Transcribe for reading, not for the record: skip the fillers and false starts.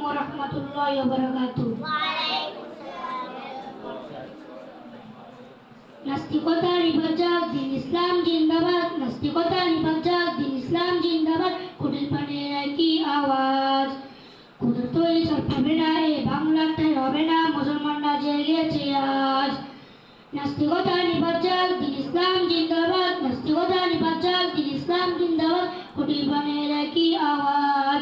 ওয়া রাহমাতুল্লাহি ওয়া বারাকাতুহু। নাস্তিকতা নিপাত যাক, দিন ইসলাম জিন্দাবাদ। নাস্তিকতা নিপাত যাক, দিন ইসলাম জিন্দাবাদ। কুটিল পানের একই আওয়াজ, খুদের তৈরি চল পাবে না, এ বাংলাটাই হবে না, মুসলমানরা জেগেছে আজ। নাস্তিকতা নিপাত যাক, দিন ইসলাম জিন্দাবাদ। নাস্তিকতা নিপাত যাক, দিন ইসলাম জিন্দাবাদ। কুটিল পানের একই আওয়াজ,